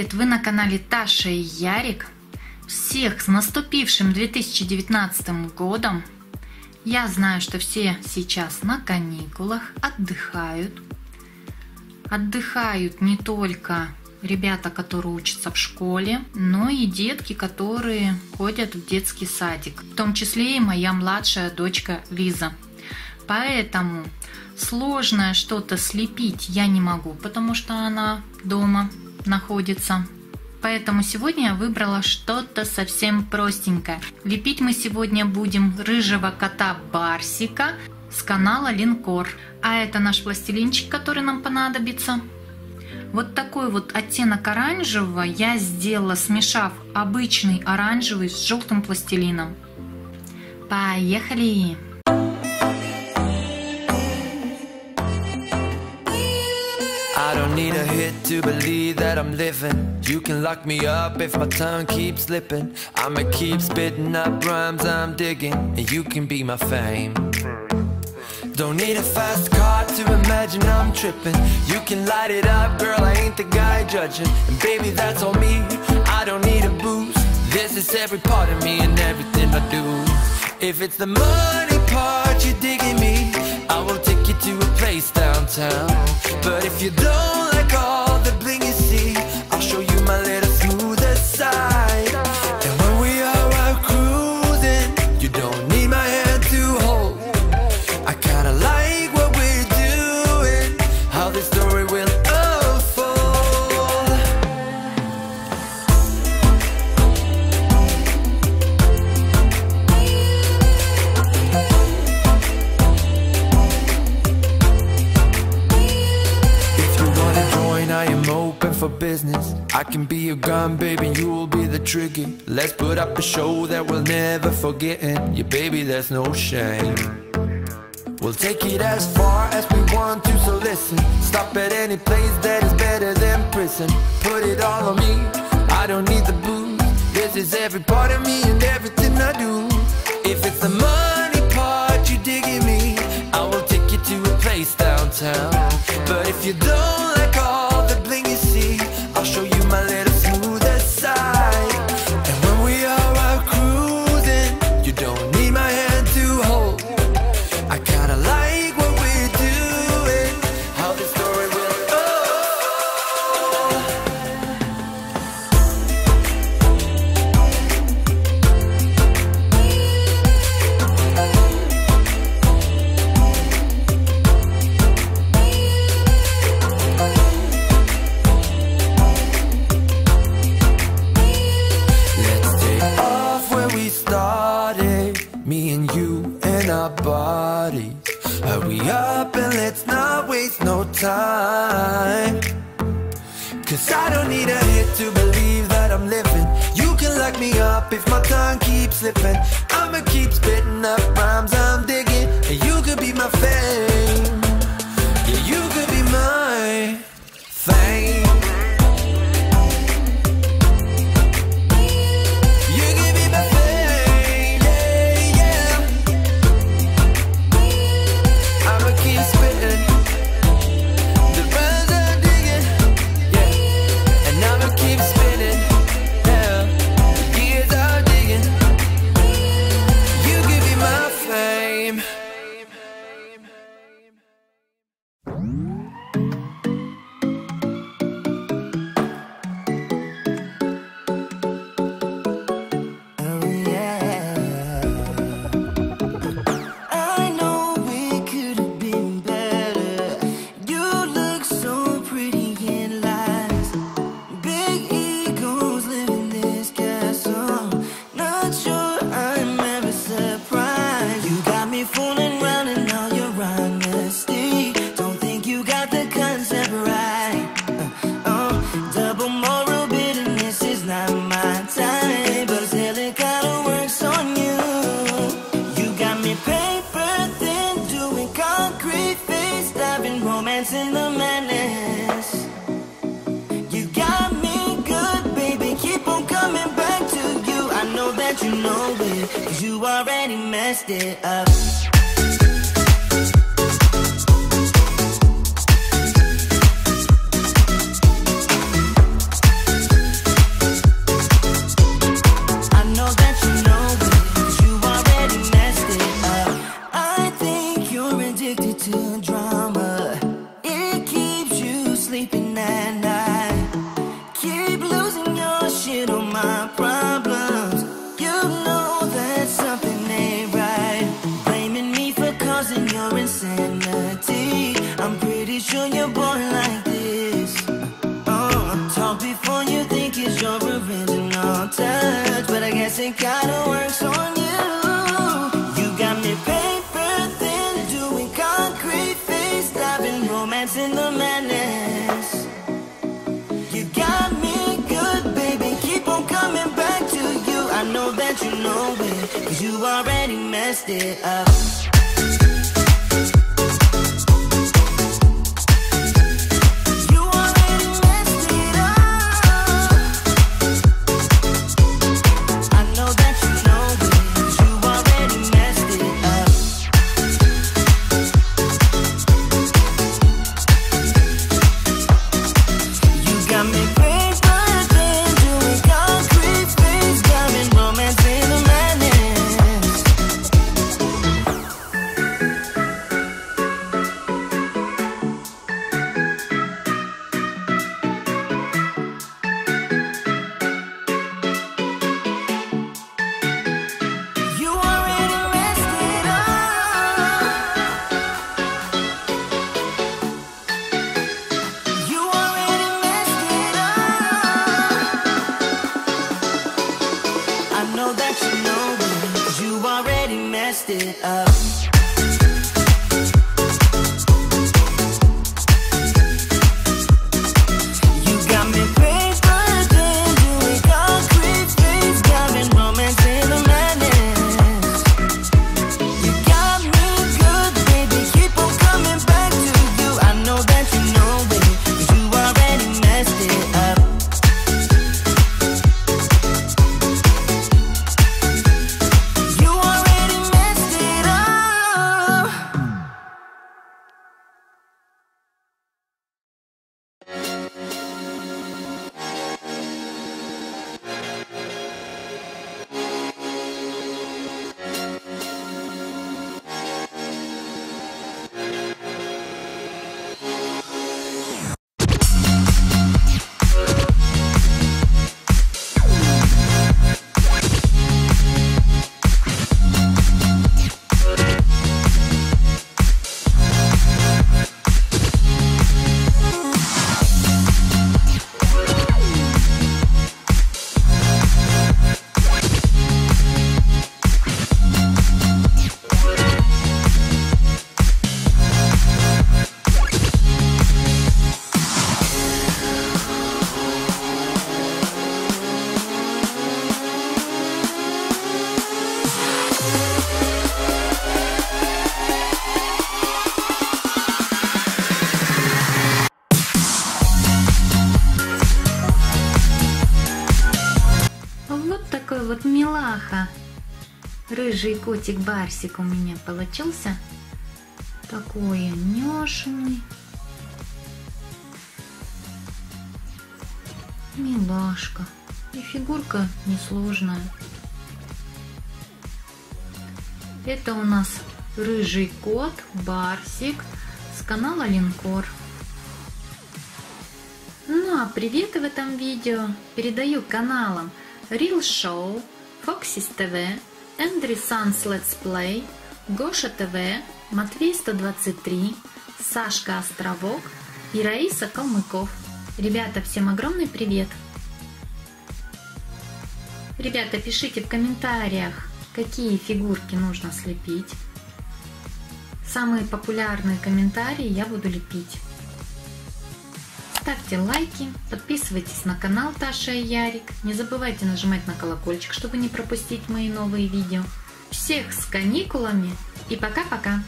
привет! Вы на канале Таша и Ярик. Всех с наступившим 2019 годом. Я знаю, что все сейчас на каникулах отдыхают. Отдыхают не только ребята, которые учатся в школе, но и детки, которые ходят в детский садик. В том числе и моя младшая дочка Лиза. Поэтому сложное что-то слепить я не могу, потому что она дома находится. Поэтому сегодня я выбрала что-то совсем простенькое. Лепить мы сегодня будем рыжего кота Барсика с канала Линкор. А это наш пластилинчик, который нам понадобится. Вот такой вот оттенок оранжевого я сделала, смешав обычный оранжевый с желтым пластилином. Поехали! I don't need a hit to believe that I'm living. You can lock me up if my tongue keeps slipping. I'ma keep spitting up rhymes I'm digging, and you can be my fame. Don't need a fast car to imagine I'm tripping. You can light it up, girl, I ain't the guy judging. And baby, that's on me, I don't need a boost. This is every part of me and everything I do. If it's the money part you're digging me, I will take you to a place downtown. But if you don't like all the bling you see, I'll show you my little smoother side. And when we are out cruising, you don't need my hand to hold. I kinda like what we're doing, how this story will unfold. If you wanna join, I am open for business. I can be your gun, baby, you'll be the trigger. Let's put up a show that we'll never forget. And yeah, baby, there's no shame. We'll take it as far as we want to, so listen. Stop at any place that is better than prison. Put it all on me, I don't need the booze. This is every part of me and everything I do. If it's the money part you digging me, I will take you to a place downtown. But if you don't like all the bling you see, I'll show you my little smoother side. And when we are out cruising, you don't need my hand to hold. I kinda like what we're doing, how this story will Let's take off where we started, me and you and our bodies. Hurry up and let's not waste no time. Cause I don't need a hit to believe that I'm living. You can lock me up if my tongue keeps slipping. I'ma keep spitting up rhymes I'm digging, and you could be my fame. Yeah, you could be my fame. You could be my fame, yeah, yeah. I'ma keep spitting the rhymes I'm digging, yeah. And I'ma keep spinning, yeah. The years I'm digging. You could be my fame. Oh yeah. I know we could have been better. You look so pretty in lies. Big egos live in this castle. Not sure I'm ever surprised. You got me fooling around in all your honesty. Don't think you got the concept right. Double moral bitterness is not my type, but still it kinda works on you. You got me paper thin, doing concrete face, diving romance in the madness. You got me good, baby, keep on coming back to you. I know that you know it, cause you already messed it up. addicted to drama. It keeps you sleeping at night. Keep losing your shit on my problems. You know that something ain't right. Blaming me for causing your insanity. I'm pretty sure you're born like this. Talk before you think it's your original touch, but I guess it kinda works on you. You got me paper thin, doing concrete face, diving romance in the madness. You got me good, baby, keep on coming back to you. I know that you know it, 'cause you already messed it up. Вот милаха. Рыжий котик Барсик у меня получился. Такой нежный. Милашка. И фигурка несложная. Это у нас рыжий кот Барсик с канала Линкор. Ну а приветы в этом видео передаю каналам Real Show, Foxys TV, Andrew Sans Let's Play, Гоша ТВ, Матвей 123, Сашка Островок и Раиса Калмыков. Ребята, всем огромный привет! Ребята, пишите в комментариях, какие фигурки нужно слепить. Самые популярные комментарии я буду лепить. Ставьте лайки, подписывайтесь на канал Таша и Ярик. Не забывайте нажимать на колокольчик, чтобы не пропустить мои новые видео. Всех с каникулами и пока-пока!